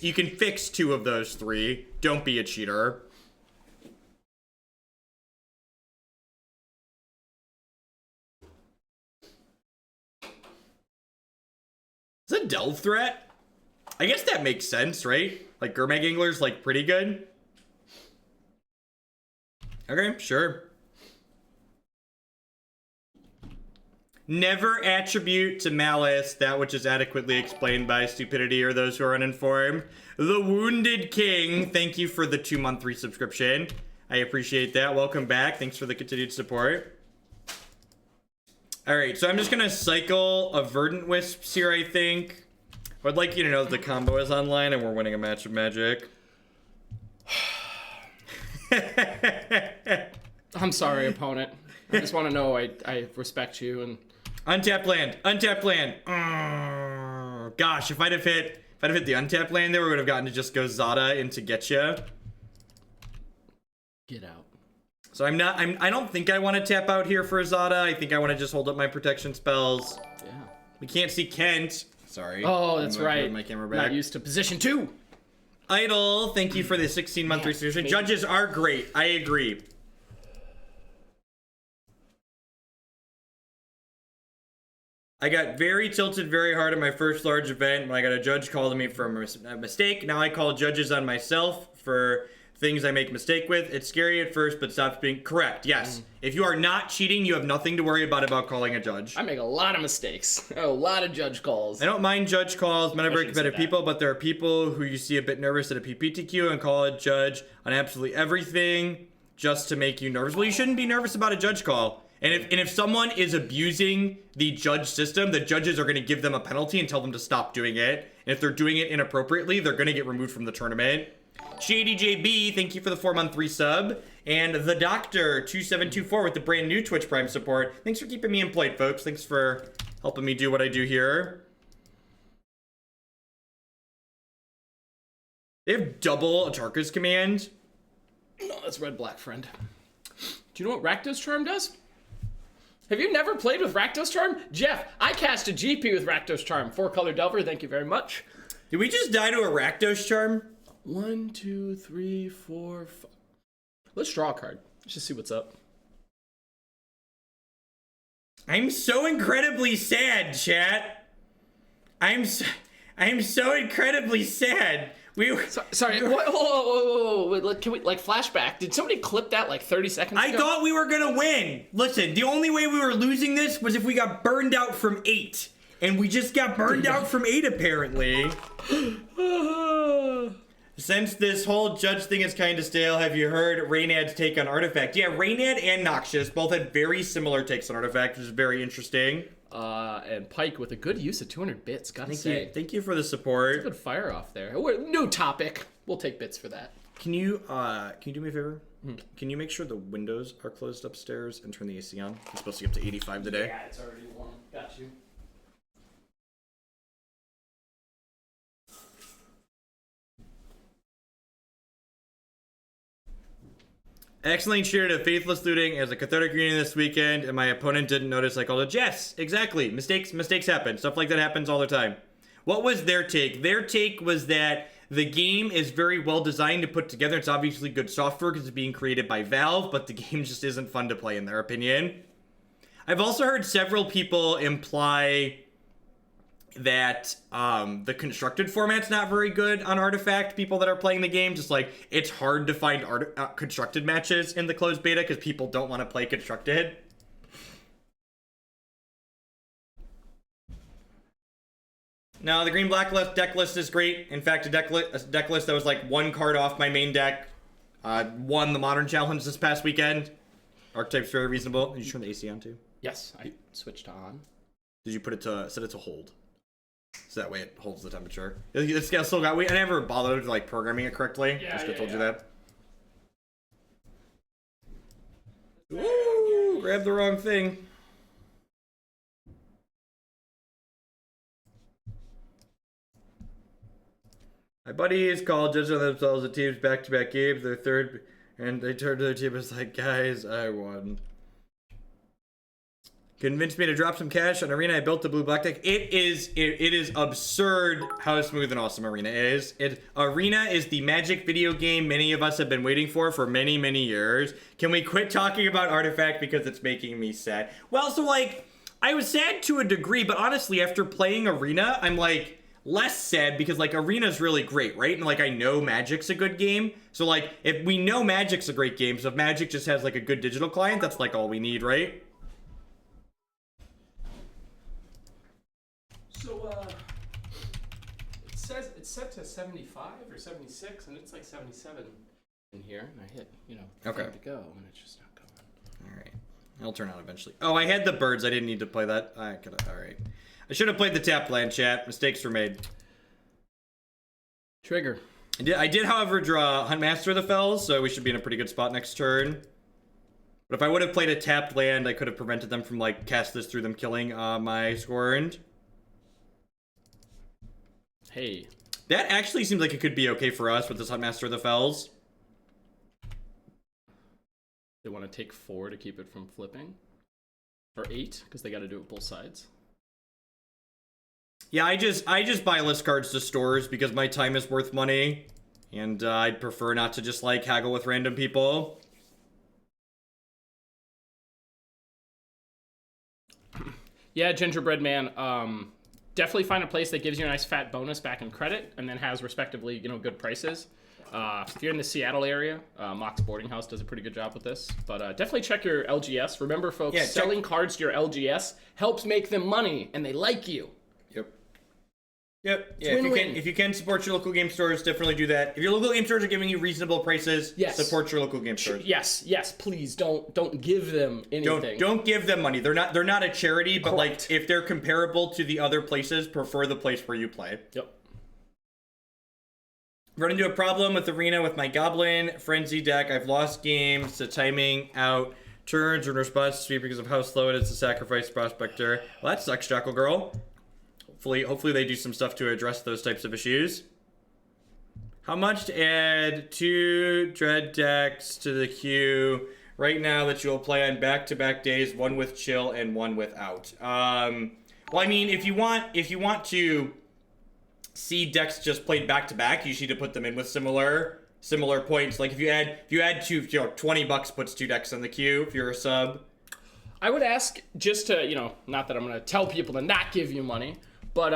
2 of those 3. Don't be a cheater. Is that delve threat? I guess that makes sense, right? Like Gurmag Angler's like pretty good. Okay, sure. Never attribute to malice that which is adequately explained by stupidity or those who are uninformed. The Wounded King, thank you for the 2-month resubscription. I appreciate that. Welcome back. Thanks for the continued support. Alright, so I'm just gonna cycle a Verdant Wisps here, I think. I would like you to know that the combo is online and we're winning a match of Magic. I'm sorry, opponent. I just want to know I respect you and... Untapped land. Untapped land. Gosh, if I'd have hit the untapped land there, we would have gotten to just go Zada into Getcha. Get out. So I don't think I want to tap out here for Zada. I think I want to just hold up my protection spells. Yeah. We can't see Kent. Sorry. Oh, that's right. My camera back. Not used to position 2. Idle, thank you for the 16-month resubscription. Judges are great. I agree. I got very tilted very hard at my first large event when I got a judge calling me for a mistake. Now I call judges on myself for things I make mistake with. It's scary at first, but stops being correct. Yes. If you are not cheating, you have nothing to worry about calling a judge. I make a lot of mistakes. A lot of judge calls. I don't mind judge calls. Men are very competitive people, but there are people who you see a bit nervous at a PPTQ and call a judge on absolutely everything just to make you nervous. Well, you shouldn't be nervous about a judge call. And if someone is abusing the judge system, the judges are going to give them a penalty and tell them to stop doing it. And if they're doing it inappropriately, they're going to get removed from the tournament. Shady JB, thank you for the 4-month resub. And the Doctor 2724 with the brand new Twitch Prime support. Thanks for keeping me employed, folks. Thanks for helping me do what I do here. They have double Atarka's command. No, that's red-black, friend. Do you know what Rakdos Charm does? Have you never played with Rakdos Charm? Jeff, I cast a GP with Rakdos Charm. 4-color Delver, thank you very much. Did we just die to a Rakdos Charm? 1, 2, 3, 4, 5. Let's draw a card. Let's just see what's up. I'm so incredibly sad, chat. I'm so incredibly sad. Sorry. Whoa. Can we, like, flashback? Did somebody clip that, like, 30 seconds ago? I thought we were gonna win. Listen, the only way we were losing this was if we got burned out from 8. And we just got burned out from 8, apparently. Since this whole judge thing is kind of stale, have you heard Reynad's take on Artifact? Yeah, Reynad and Noxious both had very similar takes on Artifact, which is very interesting. And Pike with a good use of 200 bits, gotta Thank say. you. Thank you for the support. Good fire off there. New topic. We'll take bits for that. Can you do me a favor? Can you make sure the windows are closed upstairs and turn the AC on? It's supposed to get up to 85 today. Yeah, it's already warm. Got you. Excellent share to Faithless Looting as a cathartic reading this weekend, and my opponent didn't notice I called it. Yes, exactly. Mistakes happen. Stuff like that happens all the time. What was their take? Their take was that the game is very well designed to put together. It's obviously good software because it's being created by Valve, but the game just isn't fun to play in their opinion. I've also heard several people imply that the constructed format's not very good on Artifact. People that are playing the game, just like, it's hard to find constructed matches in the closed beta because people don't want to play constructed. No, the green-black deck list is great. In fact, a deck list that was like one card off my main deck won the Modern Challenge this past weekend. Archetype's very reasonable. Did you turn the AC on too? Yes, I switched on. Did you put it to set it to hold? So that way it holds the temperature. It's still got. I never bothered like programming it correctly. Yeah, Just yeah, told you yeah. that. Ooh, grab the wrong thing. My buddies called judging themselves at teams back-to-back games. Their third, and they turned to their team and was like, "Guys, I won." Convinced me to drop some cash on Arena. I built the blue-black deck. It is absurd how smooth and awesome Arena is. Arena is the Magic video game many of us have been waiting for many, many years. Can we quit talking about Artifact because it's making me sad? Well, so like, I was sad to a degree, but honestly, after playing Arena, I'm like, less sad because like Arena's really great, right? And like I know Magic's a good game. So like if we know Magic's a great game, so if Magic just has like a good digital client, that's like all we need, right? So it says it's set to 75 or 76 and it's like 77 in here and I hit, Okay. to go and it's just not going. All right. I'll turn out eventually. Oh, I had the birds. I didn't need to play that. All right. I should have played the tap land, chat. Mistakes were made. Trigger. I did, however, draw Huntmaster of the Fells, so we should be in a pretty good spot next turn. But if I would have played a tapped land, I could have prevented them from, like, cast this through them killing my Scorned. Hey. That actually seems like it could be okay for us with this Huntmaster of the Fells. They want to take 4 to keep it from flipping. Or 8, because they got to do it both sides. Yeah, I just buy list cards to stores because my time is worth money. And I'd prefer not to just, like, haggle with random people. Yeah, Gingerbread Man. Definitely find a place that gives you a nice fat bonus back in credit and then has respectively, good prices. If you're in the Seattle area, Mox Boarding House does a pretty good job with this. But definitely check your LGS. Remember, folks, selling cards to your LGS helps make them money, and they like you. Yep. Yeah, if you can support your local game stores, definitely do that. If your local game stores are giving you reasonable prices, support your local game stores. Yes, please don't give them anything. Don't give them money. They're not a charity, but like if they're comparable to the other places, prefer the place where you play. Yep. Run into a problem with Arena with my Goblin Frenzy deck. I've lost games to timing out turns in response to speed because of how slow it is to sacrifice Prospector. Well, that sucks, Jackal Girl. Hopefully they do some stuff to address those types of issues. How much to add 2 Dread decks to the queue right now that you'll play on back-to-back days, one with chill and one without? Well, I mean, if you want to see decks just played back-to-back, you just need to put them in with similar points. Like if you add 2, $20 puts 2 decks on the queue if you're a sub. I would ask just to, not that I'm going to tell people to not give you money, but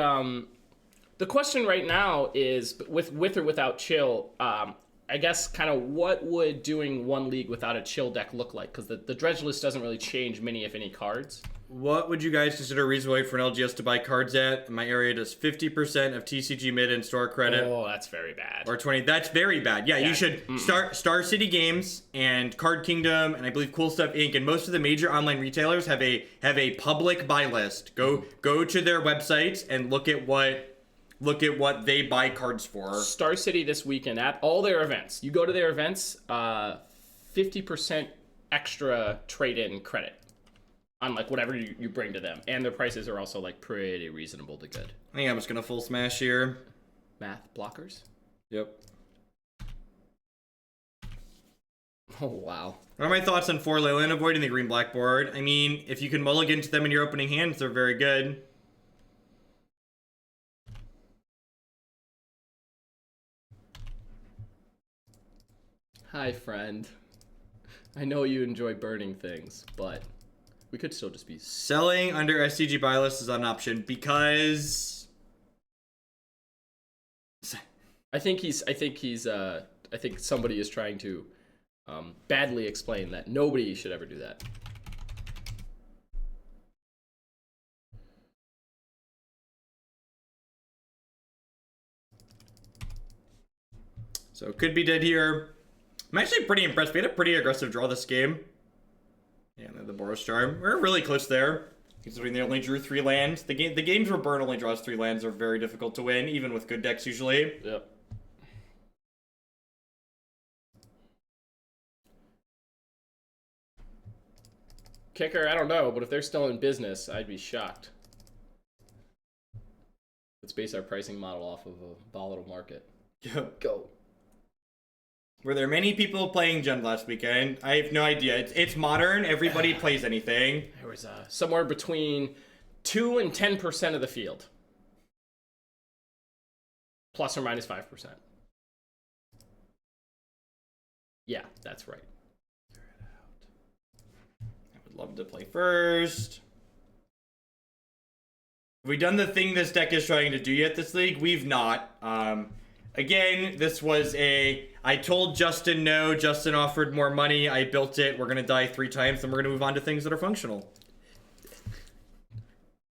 the question right now is with or without chill, I guess kind of what would doing one league without a chill deck look like? Because the dredge list doesn't really change many, if any, cards. What would you guys consider a reasonable way for an LGS to buy cards at? In my area does 50% of TCG mid and store credit. Oh, that's very bad. Or 20. That's very bad. Yeah, you should start Star City Games and Card Kingdom and I believe Cool Stuff Inc. And most of the major online retailers have a public buy list. Go to their websites and look at what they buy cards for. Star City this weekend at all their events. You go to their events, 50% extra trade-in credit on like whatever you bring to them, and their prices are also like pretty reasonable to good. I think I'm just gonna full smash here. Math blockers. Yep. Oh wow. What are my thoughts on 4 Leyland avoiding the green blackboard? I mean, if you can mulligan to them in your opening hands, they're very good. Hi, friend. I know you enjoy burning things, but we could still just be... Selling under SCG buy list is not an option because... I think somebody is trying to badly explain that nobody should ever do that. So could be dead here. I'm actually pretty impressed. We had a pretty aggressive draw this game. Yeah, the Boros Charm. We're really close there, considering they only drew 3 lands. The games where Burn only draws 3 lands are very difficult to win, even with good decks usually. Yep. Kicker, I don't know, but if they're still in business, I'd be shocked. Let's base our pricing model off of a volatile market. Yep. Go. Were there many people playing Gen last weekend? I have no idea. It's modern. Everybody plays anything. There was somewhere between 2 and 10% of the field. Plus or minus 5%. Yeah, that's right. I would love to play first. Have we done the thing this deck is trying to do yet this league? We've not. Again, this was I told Justin no. Justin offered more money. I built it. We're going to die 3 times, then we're going to move on to things that are functional.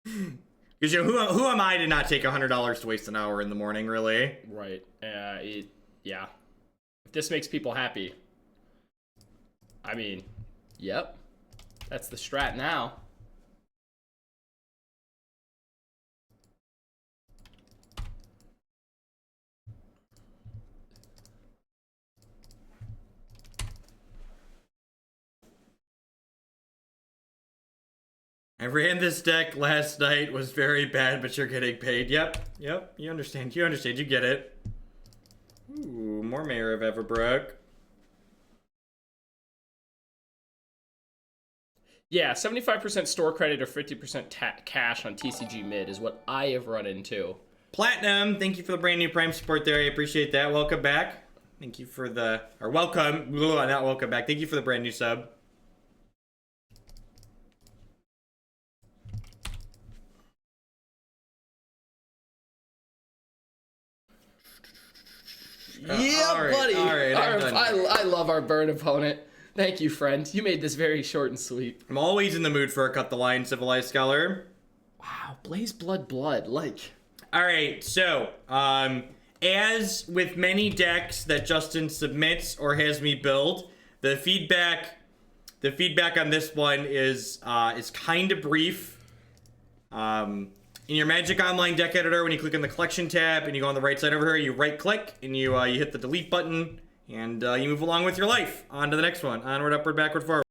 Because, you know, who am I to not take $100 to waste an hour in the morning, really? Right. Yeah. If this makes people happy, I mean, yep. That's the strat now. I ran this deck last night, was very bad, but you're getting paid. Yep, you understand, you get it. Ooh, more Mayor of Avabruck. Yeah, 75% store credit or 50% cash on TCG mid is what I have run into. Platinum, thank you for the brand new Prime support there. I appreciate that. Welcome back. Thank you for the, or welcome, not welcome back. Thank you for the brand new sub. Yeah, all right, buddy. All right, I love our burn opponent. Thank you, friend. You made this very short and sweet. I'm always in the mood for a Cut the Line Civilized Scholar. Wow, Blaze Blood, like. All right, so as with many decks that Justin submits or has me build, the feedback on this one is kind of brief. In your Magic Online deck editor, when you click on the collection tab and you go on the right side over here, you right click and you hit the delete button and you move along with your life. On to the next one. Onward, upward, backward, forward.